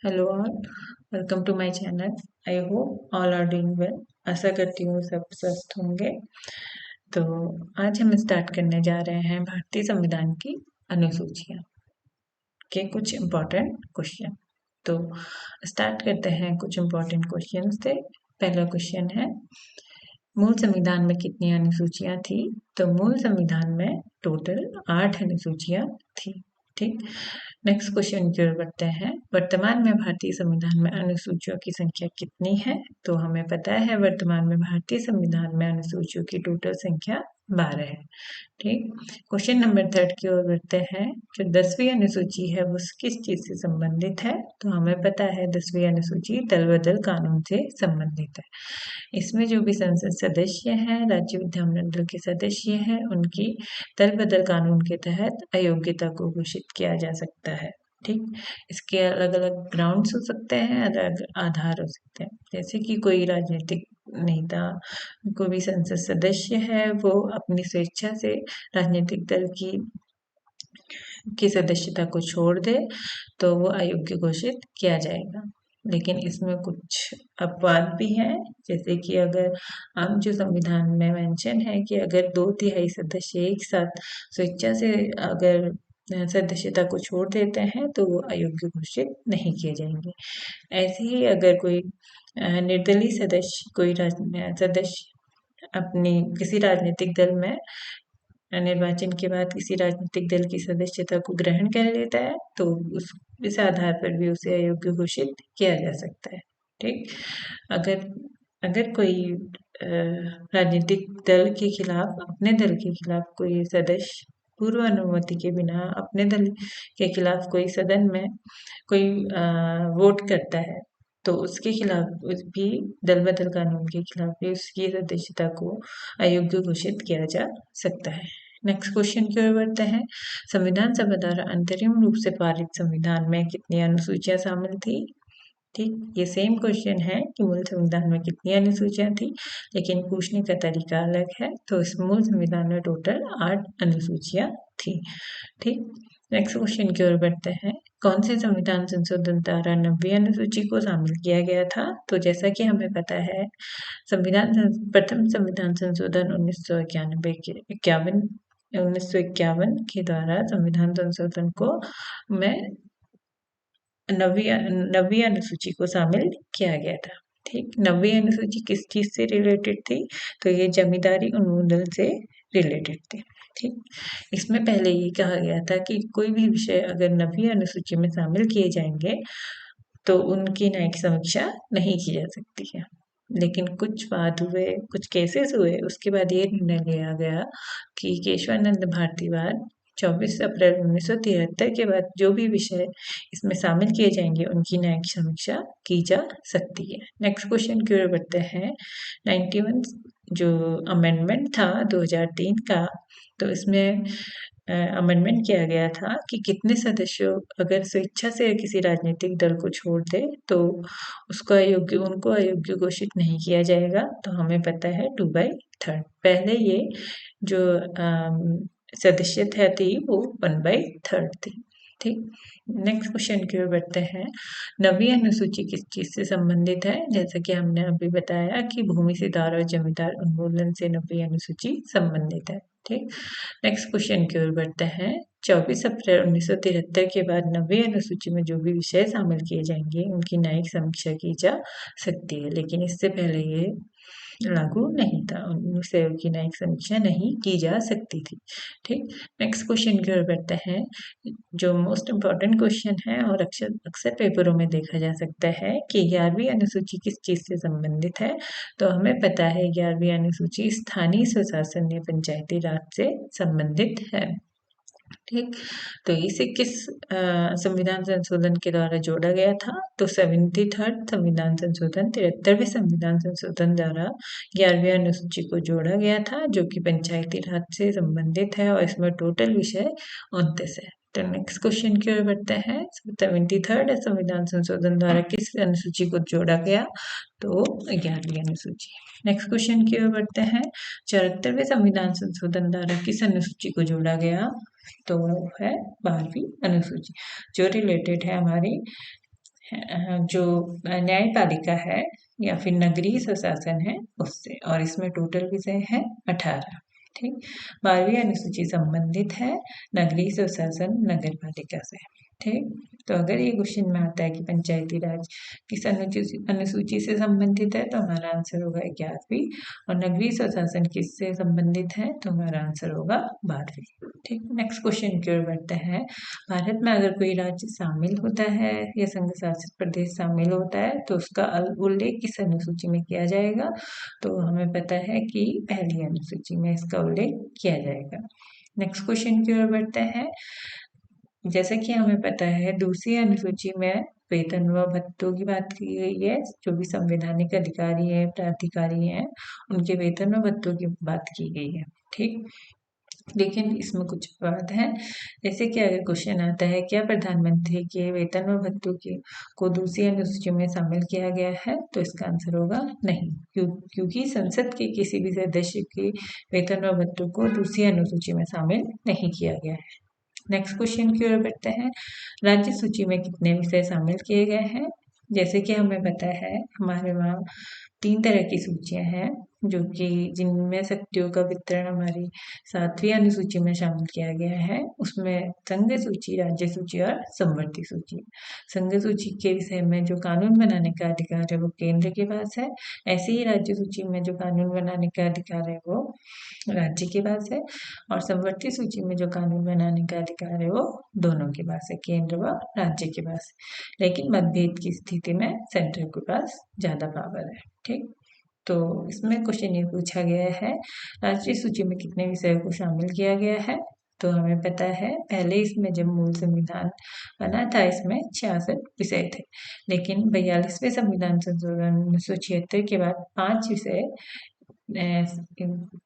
Hello all, welcome to my channel. I hope all are doing well. आशा करती हूँ सब स्वस्थ होंगे। तो आज हम स्टार्ट करने जा रहे हैं भारतीय संविधान की अनुसूचियाँ के कुछ इम्पोर्टेंट क्वेश्चन। तो स्टार्ट करते हैं कुछ इम्पोर्टेंट क्वेश्चन से। पहला क्वेश्चन है, मूल संविधान में कितनी अनुसूचियाँ थी? तो मूल संविधान में टोटल 8 अनुसूचियाँ थी। ठीक। नेक्स्ट क्वेश्चन की ओर बढ़ते हैं। वर्तमान में भारतीय संविधान में अनुसूचियों की संख्या कितनी है? तो हमें पता है वर्तमान में भारतीय संविधान में अनुसूचियों की टोटल संख्या 12 है। ठीक। क्वेश्चन नंबर 3 की ओर बढ़ते हैं। जो 10वीं अनुसूची है वो किस चीज से संबंधित है? तो हमें पता है 10वीं अनुसूची दल बदल कानून से संबंधित है। इसमें जो भी संसद सदस्य हैं, राज्य विधानमंडल के सदस्य हैं, उनकी दल बदल कानून के तहत अयोग्यता को घोषित किया जा सकता है। ठीक। इसके अलग अलग ग्राउंड्स हो सकते हैं, अलग आधार हो सकते हैं। जैसे कि कोई राजनीतिक नेता, कोई भी संसद सदस्य है, वो अपनी स्वेच्छा से राजनीतिक दल की सदस्यता को छोड़ दे तो वो अयोग्य घोषित किया जाएगा। लेकिन इसमें कुछ अपवाद भी हैं, जैसे कि अगर अब जो संविधान में मेंशन है कि अगर 2/3 सदस्य एक साथ स्वेच्छा से अगर सदस्यता को छोड़ देते हैं तो वो अयोग्य घोषित नहीं किए जाएंगे। ऐसे ही अगर कोई निर्दलीय सदस्य, कोई सदस्य अपनी किसी राजनीतिक दल में निर्वाचन के बाद किसी राजनीतिक दल की सदस्यता को ग्रहण कर लेता है तो इस आधार पर भी उसे अयोग्य घोषित किया जा सकता है। ठीक। अगर अगर कोई राजनीतिक दल के खिलाफ, अपने दल के खिलाफ कोई सदस्य पूर्व अनुमति के बिना अपने दल के खिलाफ कोई सदन में कोई वोट करता है तो उसके खिलाफ भी दल बदल कानून के खिलाफ भी उसकी सदस्यता को अयोग्य घोषित किया जा सकता है। नेक्स्ट क्वेश्चन की ओर बढ़ते हैं। संविधान सभा द्वारा अंतरिम रूप से पारित संविधान में कितनी अनुसूचियां शामिल थी? ठीक, ये सेम क्वेश्चन है कि मूल संविधान में कितनी अनुसूचियां थी, लेकिन पूछने का तरीका अलग है। तो इस मूल संविधान में टोटल 8 अनुसूचियां थी। ठीक। नेक्स्ट क्वेश्चन की ओर बढ़ते हैं। कौन से संविधान संशोधन द्वारा 90वीं अनुसूची को शामिल किया गया था? तो जैसा कि हमें पता है प्रथम संविधान संशोधन 1951 के द्वारा संविधान संशोधन को में 9वीं अनुसूची को शामिल किया गया था। ठीक। 9वीं अनुसूची किस चीज से रिलेटेड थी? तो ये जमींदारी उन्मूलन से रिलेटेड थी। ठीक। इसमें पहले ये कहा गया था कि कोई भी विषय अगर 9वीं अनुसूची में शामिल किए जाएंगे तो उनकी न्यायिक समीक्षा नहीं की जा सकती है। लेकिन कुछ बात हुए, कुछ केसेस हुए, उसके बाद ये निर्णय लिया गया कि केशवानंद भारतीवाद 24 अप्रैल 1973 के बाद जो भी विषय इसमें शामिल किए जाएंगे उनकी न्यायिक समीक्षा की जा सकती है। नेक्स्ट क्वेश्चन की ओर बढ़ते हैं। 91 जो अमेंडमेंट था 2003 का, तो इसमें अमेंडमेंट किया गया था कि कितने सदस्यों अगर स्वेच्छा से किसी राजनीतिक दल को छोड़ दे तो उनको अयोग्य घोषित नहीं किया जाएगा। तो हमें पता है 2/3। पहले ये जो सदस्यता थी वो 1/3 थी। ठीक। नेक्स्ट क्वेश्चन की ओर बढ़ते हैं। 9वीं अनुसूची किस चीज से संबंधित है? जैसा कि हमने अभी बताया कि भूमि सुधार और जमींदार उन्मूलन से 9वीं अनुसूची संबंधित है। ठीक। नेक्स्ट क्वेश्चन की ओर बढ़ते हैं। 24 अप्रैल 1973 के बाद 9वीं अनुसूची में जो भी विषय शामिल किए जाएंगे उनकी न्यायिक समीक्षा की जा सकती है, लेकिन इससे पहले ये लागू नहीं था, उन विषयों की न्यायिक समीक्षा नहीं की जा सकती थी। ठीक। नेक्स्ट क्वेश्चन की ओर बढ़ते हैं। जो मोस्ट इम्पॉर्टेंट क्वेश्चन है और अक्सर पेपरों में देखा जा सकता है कि 11वीं अनुसूची किस चीज से संबंधित है? तो हमें पता है 11वीं अनुसूची स्थानीय स्वशासन या पंचायती राज से संबंधित है। ठीक। तो इसे किस संविधान संशोधन के द्वारा जोड़ा गया था? तो 73rd संविधान संशोधन, 73वें संविधान संशोधन द्वारा 11वीं अनुसूची को जोड़ा गया था, जो कि पंचायती राज से संबंधित है और इसमें टोटल विषय 29 है। तो नेक्स्ट क्वेश्चन की ओर बढ़ते हैं। 73rd संविधान संशोधन द्वारा किस अनुसूची को जोड़ा गया? तो 11वीं अनुसूची। नेक्स्ट क्वेश्चन की ओर बढ़ते हैं। 74वें संविधान संशोधन द्वारा किस अनुसूची को जोड़ा गया? तो वो है 12वीं अनुसूची, जो रिलेटेड है हमारी जो न्यायपालिका है या फिर नगरीय स्वशासन है उससे, और इसमें टोटल विषय है 18। ठीक, 12वीं अनुसूची संबंधित है नगरीय स्वशासन नगर पालिका से। ठीक, तो अगर ये क्वेश्चन में आता है कि पंचायती राज किस अनुसूची से संबंधित है, तो हमारा आंसर होगा 11वीं, और नगरीय स्वशासन किससे संबंधित है, तो हमारा आंसर होगा 12वीं। ठीक, नेक्स्ट क्वेश्चन की ओर बढ़ते हैं। भारत में अगर कोई राज्य शामिल होता है या संघ शासित प्रदेश शामिल होता है तो उसका उल्लेख किस अनुसूची में किया जाएगा, तो हमें पता है कि पहली अनुसूची में इसका उल्लेख किया जाएगा। नेक्स्ट क्वेश्चन की ओर बढ़ते हैं। जैसा कि हमें पता है दूसरी अनुसूची में वेतन व भत्तों की बात की गई है, जो भी संवैधानिक अधिकारी है, प्राधिकारी हैं, उनके वेतन व भत्तों की बात की गई है। ठीक, लेकिन इसमें कुछ बात है, जैसे कि अगर क्वेश्चन आता है क्या प्रधानमंत्री के वेतन व भत्तों की को दूसरी अनुसूची में शामिल किया गया है, तो इसका आंसर होगा नहीं, क्योंकि संसद के किसी भी सदस्य के वेतन व भत्तों को दूसरी अनुसूची में शामिल नहीं किया गया है। नेक्स्ट क्वेश्चन की ओर बढ़ते हैं। राज्य सूची में कितने विषय शामिल किए गए हैं? जैसे कि हमें पता है हमारे वहाँ 3 तरह की सूचियां हैं, जो कि जिनमें शक्तियों का वितरण हमारी 7वीं अनुसूची में शामिल किया गया है। उसमें संघ सूची, राज्य सूची और समवर्ती सूची। संघ सूची के विषय में जो कानून बनाने का अधिकार है वो केंद्र के पास है, ऐसे ही राज्य सूची में जो कानून बनाने का अधिकार है वो राज्य के पास है, और समवर्ती सूची में जो कानून बनाने का अधिकार है वो दोनों के पास है, केंद्र व राज्य के पास। लेकिन मतभेद की स्थिति में सेंटर के पास ज्यादा पावर है। ठीक, तो इसमें क्वेश्चन ये पूछा गया है राष्ट्रीय सूची में कितने विषयों को शामिल किया गया है, तो हमें पता है पहले इसमें जब मूल संविधान बना था इसमें 66 विषय थे, लेकिन 42वें संविधान संशोधन 1976 के बाद 5 विषय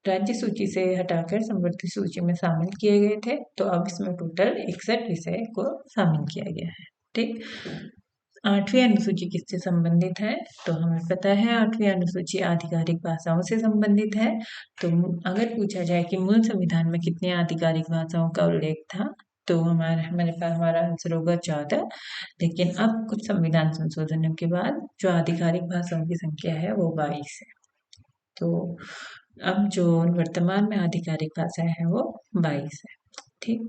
राज्य सूची से हटाकर समवर्ती सूची में शामिल किए गए थे, तो अब इसमें टोटल 61 विषय को शामिल किया गया है। ठीक, 8वीं अनुसूची किससे संबंधित है, तो हमें पता है 8वीं अनुसूची आधिकारिक भाषाओं से संबंधित है। तो अगर पूछा जाए कि मूल संविधान में कितनी आधिकारिक भाषाओं का उल्लेख था, तो हमारे पास हमारा आंसर होगा 14, लेकिन अब कुछ संविधान संशोधनों के बाद जो आधिकारिक भाषाओं की संख्या है वो 22 है। तो अब जो वर्तमान में आधिकारिक भाषाएं हैं वो 22 है। ठीक,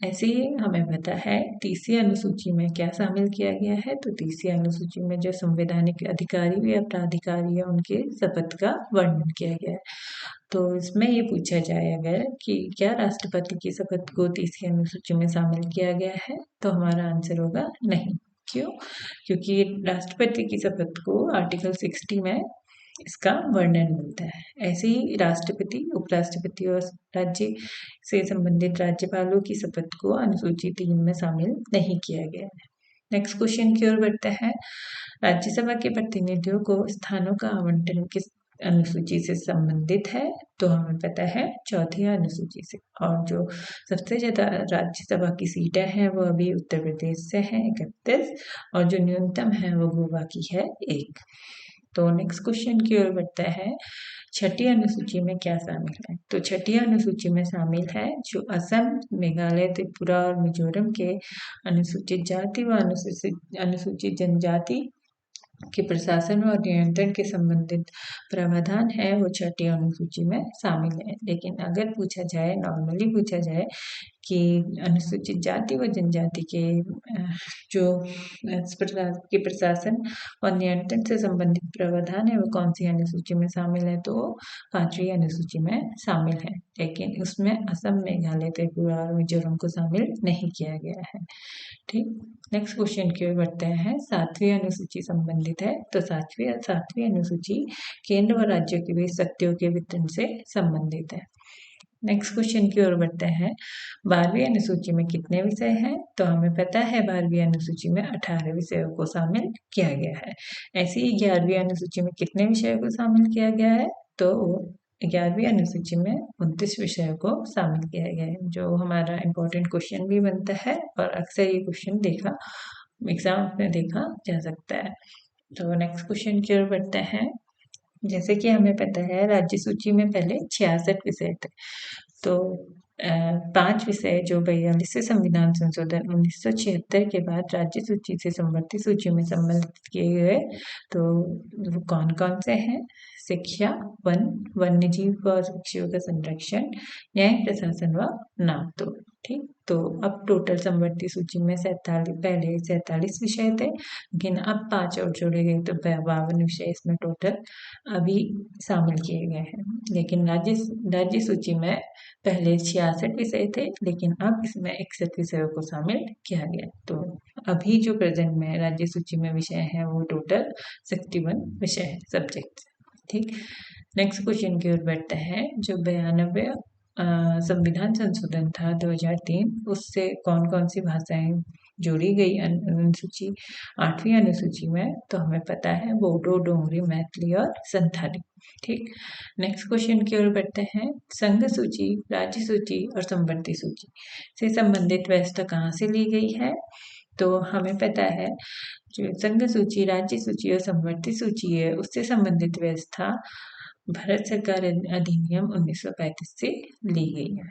ऐसे ही हमें पता है तीसरी अनुसूची में क्या शामिल किया गया है, तो तीसरी अनुसूची में जो संवैधानिक अधिकारी या प्राधिकारी है उनके शपथ का वर्णन किया गया है। तो इसमें ये पूछा जाएगा कि क्या राष्ट्रपति की शपथ को तीसरी अनुसूची में शामिल किया गया है, तो हमारा आंसर होगा नहीं। क्यों? क्योंकि राष्ट्रपति की शपथ को आर्टिकल 60 में इसका वर्णन मिलता है। ऐसे ही राष्ट्रपति, उपराष्ट्रपति और राज्य से संबंधित राज्यपालों की शपथ को अनुसूची 3 में शामिल नहीं किया गया है। नेक्स्ट क्वेश्चन की ओर बढ़ते हैं। राज्यसभा के प्रतिनिधियों को स्थानों का आवंटन किस अनुसूची से संबंधित है, तो हमें पता है 4थी अनुसूची से, और जो सबसे ज्यादा राज्यसभा की सीटें हैं वो अभी उत्तर प्रदेश से हैं 31, और जो न्यूनतम है वो गोवा की है 1। तो नेक्स्ट क्वेश्चन की ओर बढ़ते हैं। छठी अनुसूची में क्या शामिल है, तो छठी अनुसूची में शामिल है जो असम, मेघालय, त्रिपुरा और मिजोरम के अनुसूचित जाति व अनुसूचित जनजाति के प्रशासन और नियंत्रण के संबंधित प्रावधान है वो छठी अनुसूची में शामिल है। लेकिन अगर पूछा जाए, नॉर्मली पूछा जाए कि अनुसूचित जाति व जनजाति के जो के प्रशासन और नियंत्रण से संबंधित प्रावधान है वो कौन सी अनुसूची में शामिल है, तो 5वीं अनुसूची में शामिल है, लेकिन उसमें असम, मेघालय, त्रिपुरा और मिजोरम को शामिल नहीं किया गया है। ठीक, नेक्स्ट क्वेश्चन की ओर बढ़ते हैं। 7वीं अनुसूची संबंधित है, तो सातवीं अनुसूची केंद्र व राज्यों के बीच शक्तियों के वितरण से संबंधित है। नेक्स्ट क्वेश्चन की ओर बढ़ते हैं। 12वीं अनुसूची में कितने विषय हैं, तो हमें पता है 12वीं अनुसूची में 18 विषयों को शामिल किया गया है। ऐसे ही 11वीं अनुसूची में कितने विषयों को शामिल किया गया है, तो 11वीं अनुसूची में 29 विषयों को शामिल किया गया है, जो हमारा इम्पोर्टेंट क्वेश्चन भी बनता है और अक्सर ये क्वेश्चन एग्जाम में देखा जा सकता है। तो नेक्स्ट क्वेश्चन की ओर बढ़ते हैं। जैसे कि हमें पता है राज्य सूची में पहले 66 विषय थे, तो 5 विषय जो 42वें संविधान संशोधन 1976 के बाद राज्य सूची से समवर्ती सूची में सम्मिलित किए गए, तो वो कौन-कौन से हैं? शिक्षा, वन, वन्यजीव व पक्षियों का संरक्षण, न्याय प्रशासन व नाप तोड़। ठीक, तो अब टोटल समवर्ती सूची में 47 पहले 47 विषय थे, लेकिन अब 5 और जोड़े गए, तो 52 विषय इसमें टोटल अभी शामिल किए गए हैं। लेकिन राज्य सूची में पहले 66 विषय थे, लेकिन अब इसमें 61 विषयों को शामिल किया गया। तो अभी जो प्रेजेंट में राज्य सूची में विषय हैं वो टोटल 61 विषय है, सब्जेक्ट। ठीक, नेक्स्ट क्वेश्चन की ओर बढ़ते हैं। जो 92 संविधान संशोधन था 2003, उससे कौन कौन सी भाषाएं जोड़ी गई अनुसूची 8वीं अनुसूची में? तो हमें पता है बोडो, डोंगरी, मैथिली और संथाली। ठीक, नेक्स्ट क्वेश्चन की ओर बढ़ते हैं। संघ सूची, राज्य सूची और समवर्ती सूची से संबंधित व्यवस्था कहाँ से ली गई है? तो हमें पता है जो संघ सूची, राज्य सूची और समवर्ती सूची है, उससे संबंधित व्यवस्था भारत सरकार अधिनियम 1935 से ली गई है।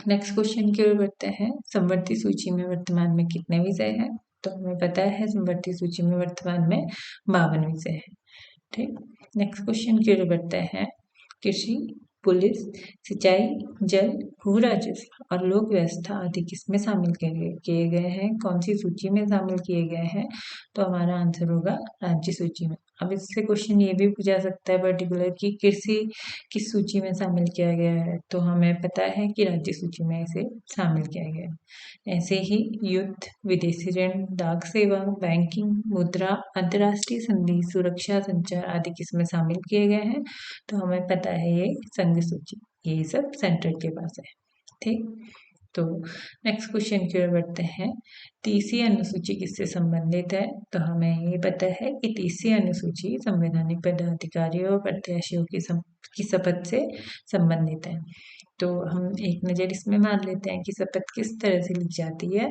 नेक्स्ट क्वेश्चन की ओर बढ़ते हैं। समवर्ती सूची में वर्तमान में कितने विषय हैं? तो हमें पता है समवर्ती सूची में वर्तमान में 52 विषय हैं। ठीक, नेक्स्ट क्वेश्चन की ओर बढ़ते हैं। कृषि, पुलिस, सिंचाई, जल, भू राजस्व और लोक व्यवस्था आदि किसमें शामिल किए गए हैं? कौन सी सूची में शामिल किए गए हैं? तो हमारा आंसर होगा राज्य सूची में। अब इससे क्वेश्चन ये भी पूछा सकता है पर्टिकुलर कि कृषि किस सूची में शामिल किया गया है? तो हमें पता है कि राज्य सूची में इसे शामिल किया गया है। ऐसे ही युद्ध, विदेशी ऋण, डाक सेवा, बैंकिंग, मुद्रा, अंतर्राष्ट्रीय संधि, सुरक्षा, संचार आदि किसमें शामिल किए गए हैं? तो हमें पता है ये संघ सूची, ये सब सेंटर के पास है। ठीक, तो नेक्स्ट क्वेश्चन की ओर बढ़ते हैं। 30वीं अनुसूची किससे संबंधित है? तो हमें ये पता है कि 30वीं अनुसूची संवैधानिक पदाधिकारियों और प्रत्याशियों की शपथ से संबंधित है। तो हम एक नज़र इसमें मार लेते हैं कि शपथ किस तरह से ली जाती है।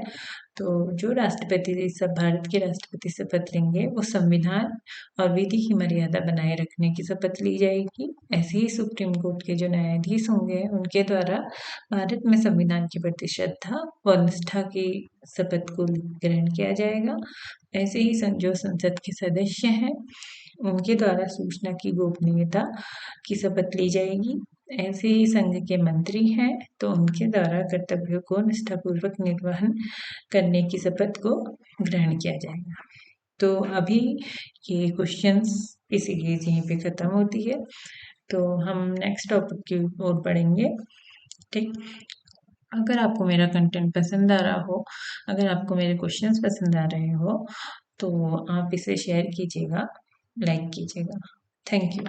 तो जो राष्ट्रपति सब भारत के राष्ट्रपति शपथ लेंगे वो संविधान और विधि की मर्यादा बनाए रखने की शपथ ली जाएगी। ऐसे ही सुप्रीम कोर्ट के जो न्यायाधीश होंगे उनके द्वारा भारत में संविधान के प्रति श्रद्धा व निष्ठा की शपथ को ग्रहण किया जाएगा। ऐसे ही जो संसद के सदस्य हैं उनके द्वारा सूचना की गोपनीयता की शपथ ली जाएगी। ऐसे ही संघ के मंत्री हैं तो उनके द्वारा कर्तव्यों को निष्ठापूर्वक निर्वहन करने की शपथ को ग्रहण किया जाएगा। तो अभी ये क्वेश्चंस की सीरीज यहीं पे खत्म होती है। तो हम नेक्स्ट टॉपिक की ओर बढ़ेंगे। ठीक, अगर आपको मेरा कंटेंट पसंद आ रहा हो, अगर आपको मेरे क्वेश्चंस पसंद आ रहे हो, तो आप इसे शेयर कीजिएगा, लाइक कीजिएगा। Thank you.